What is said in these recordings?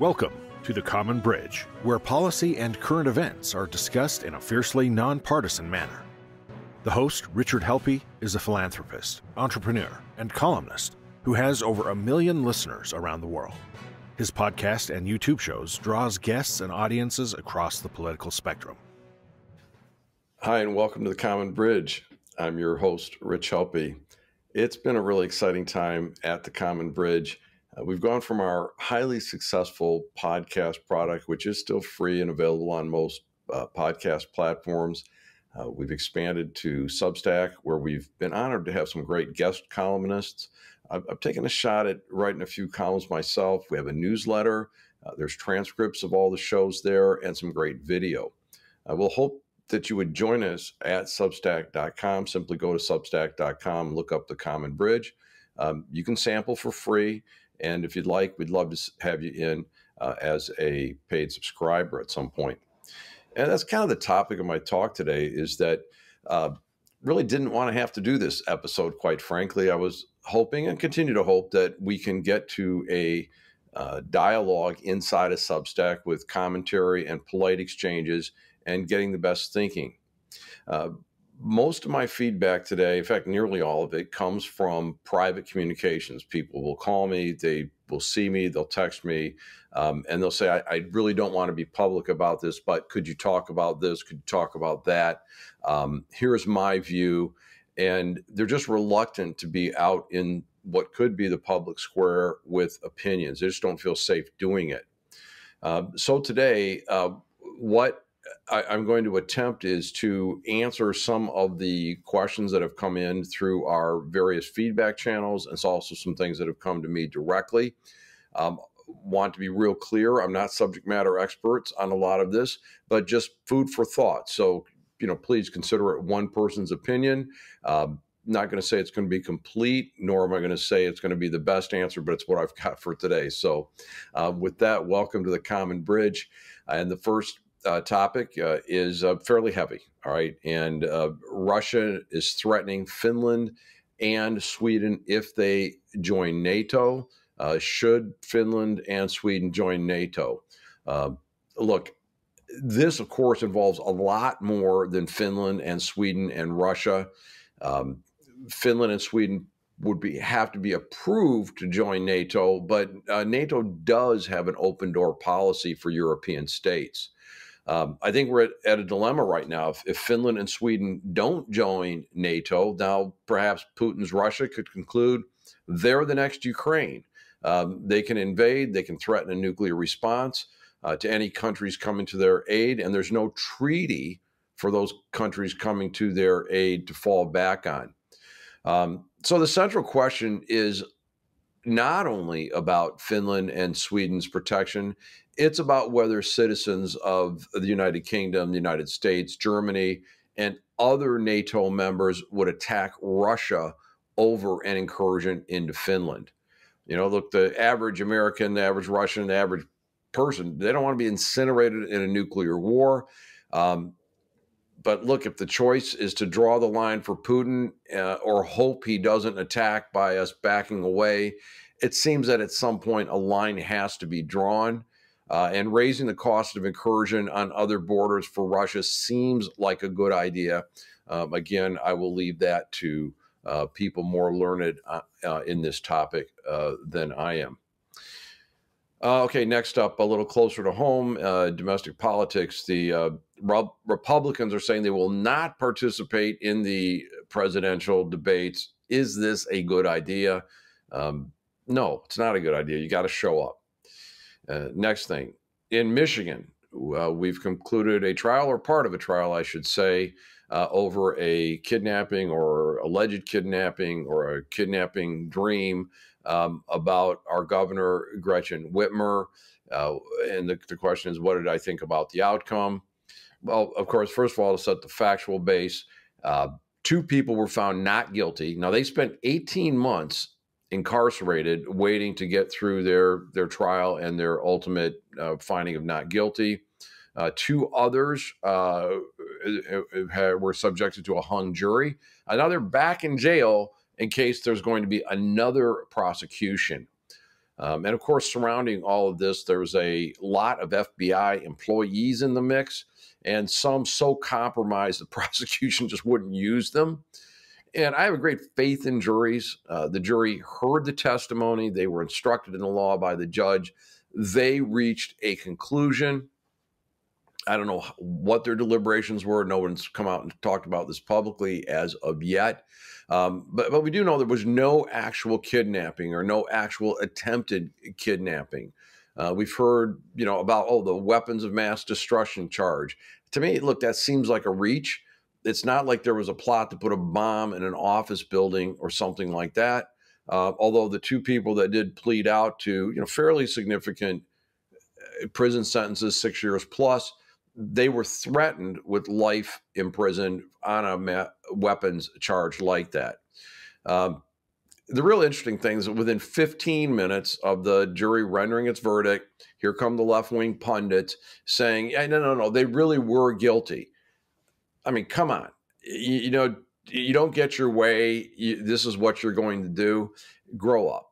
Welcome to The Common Bridge, where policy and current events are discussed in a fiercely nonpartisan manner. The host, Richard Helppie, is a philanthropist, entrepreneur, and columnist who has over 1 million listeners around the world. His podcast and YouTube shows draws guests and audiences across the political spectrum. Hi, and welcome to The Common Bridge. I'm your host, Rich Helppie. It's been a really exciting time at The Common Bridge. We've gone from our highly successful podcast product, which is still free and available on most podcast platforms. We've expanded to Substack, where we've been honored to have some great guest columnists. I've taken a shot at writing a few columns myself. We have a newsletter. There's transcripts of all the shows there and some great video. We'll hope that you would join us at Substack.com. Simply go to Substack.com, look up The Common Bridge. You can sample for free. And if you'd like, we'd love to have you in as a paid subscriber at some point. And that's kind of the topic of my talk today, is that really didn't want to have to do this episode, quite frankly. I was hoping and continue to hope that we can get to a dialogue inside a Substack with commentary and polite exchanges and getting the best thinking. Most of my feedback today, in fact, nearly all of it, comes from private communications. People will call me, they will see me, they'll text me, and they'll say, I really don't want to be public about this, but could you talk about this? Could you talk about that? Here's my view. And they're just reluctant to be out in what could be the public square with opinions. They just don't feel safe doing it. So today, what I'm going to attempt is to answer some of the questions that have come in through our various feedback channels. And it's also some things that have come to me directly. Want to be real clear, I'm not subject matter experts on a lot of this, but just food for thought. So, please consider it one person's opinion. Not going to say it's going to be complete, nor am I going to say it's going to be the best answer, but it's what I've got for today. So with that, welcome to The Common Bridge. And the first topic is fairly heavy, all right? And Russia is threatening Finland and Sweden if they join NATO. Should Finland and Sweden join NATO? Look, this, of course, involves a lot more than Finland and Sweden and Russia. Finland and Sweden would have to be approved to join NATO, but NATO does have an open door policy for European states. I think we're at a dilemma right now. If Finland and Sweden don't join NATO, now perhaps Putin's Russia could conclude they're the next Ukraine. They can invade, they can threaten a nuclear response to any countries coming to their aid, and there's no treaty for those countries coming to their aid to fall back on. So the central question is not only about Finland and Sweden's protection, it's about whether citizens of the United Kingdom, the United States, Germany, and other NATO members would attack Russia over an incursion into Finland. Look, the average American, the average Russian, the average person, they don't want to be incinerated in a nuclear war. But look, if the choice is to draw the line for Putin or hope he doesn't attack by us backing away, it seems that at some point a line has to be drawn. And raising the cost of incursion on other borders for Russia seems like a good idea. Again, I will leave that to people more learned in this topic than I am. Okay, next up, a little closer to home, domestic politics. The Republicans are saying they will not participate in the presidential debates. Is this a good idea? No, it's not a good idea. You got to show up. Next thing, in Michigan, we've concluded a trial, or part of a trial, I should say, over a kidnapping or alleged kidnapping or a kidnapping dream about our governor, Gretchen Whitmer. And the question is, what did I think about the outcome? Well, of course, first of all, to set the factual base, 2 people were found not guilty. Now, they spent 18 months incarcerated waiting to get through their trial and their ultimate finding of not guilty. 2 others were subjected to a hung jury. Now they're back in jail in case there's going to be another prosecution. And of course, surrounding all of this, there's a lot of FBI employees in the mix, and some so compromised the prosecution just wouldn't use them. And I have a great faith in juries. The jury heard the testimony. They were instructed in the law by the judge. They reached a conclusion. I don't know what their deliberations were. No one's come out and talked about this publicly as of yet. But we do know there was no actual kidnapping or no actual attempted kidnapping. We've heard, about, the weapons of mass destruction charge. To me, look, that seems like a reach. It's not like there was a plot to put a bomb in an office building or something like that. Although the two people that did plead out to, fairly significant prison sentences, 6 years plus, they were threatened with life in prison on a weapons charge like that. The real interesting thing is that within 15 minutes of the jury rendering its verdict, here come the left-wing pundits saying, yeah, no, they really were guilty. I mean, come on. You don't get your way. This is what you're going to do. Grow up.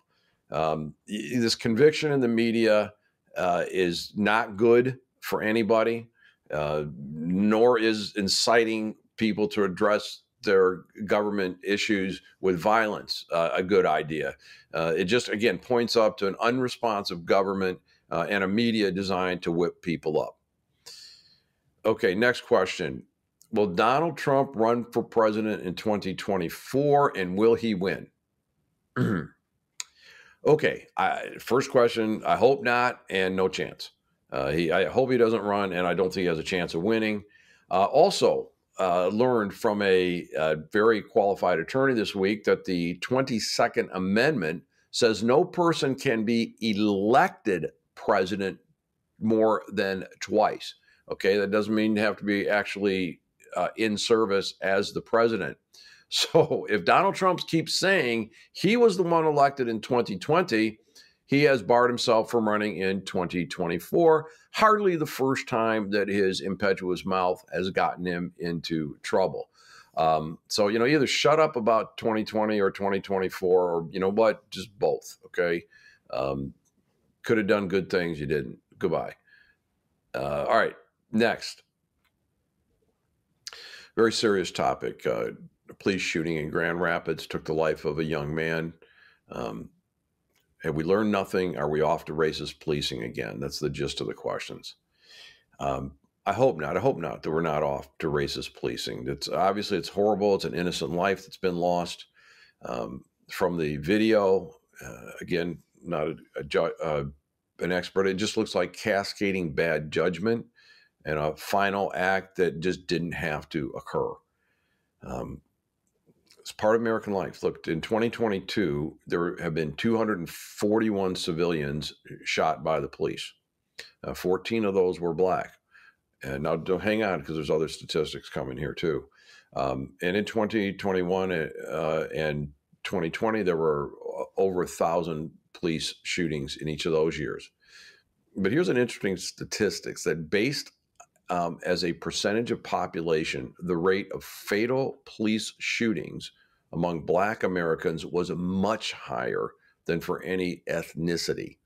This conviction in the media is not good for anybody, nor is inciting people to address their government issues with violence a good idea. It just, again, points up to an unresponsive government and a media designed to whip people up. Okay, next question. Will Donald Trump run for president in 2024, and will he win? Okay, first question, I hope not, and no chance. I hope he doesn't run, and I don't think he has a chance of winning. Also, learned from a very qualified attorney this week that the 22nd Amendment says no person can be elected president more than twice. Okay, that doesn't mean you have to be actually in service as the president. So if Donald Trump keeps saying he was the one elected in 2020, he has barred himself from running in 2024. Hardly the first time that his impetuous mouth has gotten him into trouble. So, either shut up about 2020 or 2024, or just both. Okay. Could have done good things. You didn't. Goodbye. All right. Next. Very serious topic. A police shooting in Grand Rapids took the life of a young man. Have we learned nothing? Are we off to racist policing again? That's the gist of the questions. I hope not. I hope not that we're not off to racist policing. Obviously it's horrible. It's an innocent life that's been lost. From the video, again, not an expert. It just looks like cascading bad judgment and a final act that just didn't have to occur. It's part of American life. Look, in 2022, there have been 241 civilians shot by the police. 14 of those were black. And now don't hang on, because there's other statistics coming here too. And in 2021 and 2020, there were over 1,000 police shootings in each of those years. But here's an interesting statistics that based as a percentage of population, the rate of fatal police shootings among Black Americans was much higher than for any ethnicity.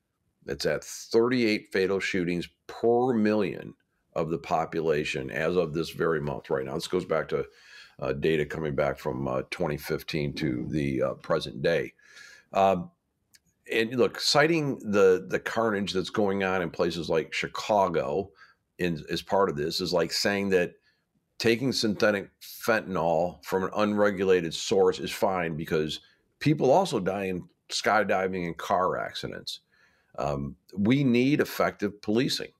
It's at 38 fatal shootings per million of the population as of this very month right now. This goes back to data coming back from 2015 to the present day. And look, citing the carnage that's going on in places like Chicago as part of this is like saying that taking synthetic fentanyl from an unregulated source is fine because people also die in skydiving and car accidents. We need effective policing.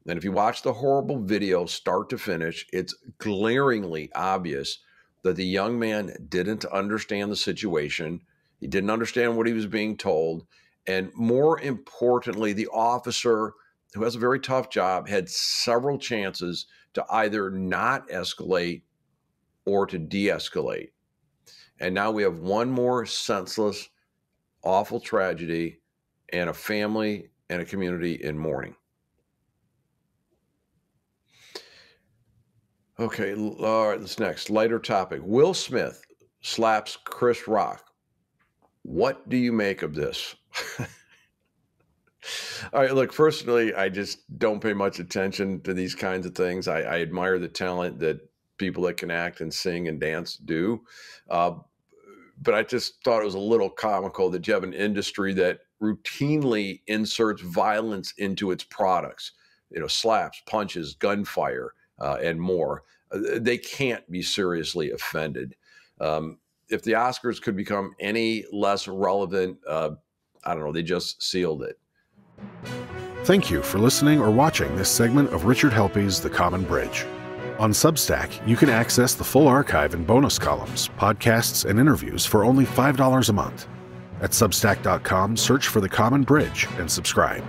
And if you watch the horrible video start to finish, it's glaringly obvious that the young man didn't understand the situation. He didn't understand what he was being told. And more importantly, the officer, who has a very tough job, had several chances to either not escalate or to de-escalate. And now we have one more senseless, awful tragedy and a family and a community in mourning. Okay, all right, this next lighter topic. Will Smith slaps Chris Rock. What do you make of this? All right, look, personally, I just don't pay much attention to these kinds of things. I admire the talent that people that can act and sing and dance do. Uh, but I just thought it was a little comical that you have an industry that routinely inserts violence into its products, slaps, punches, gunfire, and more. They can't be seriously offended. If the Oscars could become any less relevant, I don't know, they just sealed it. Thank you for listening or watching this segment of Richard Helppie's The Common Bridge. On Substack, you can access the full archive and bonus columns, podcasts, and interviews for only $5 a month. At substack.com, search for The Common Bridge and subscribe.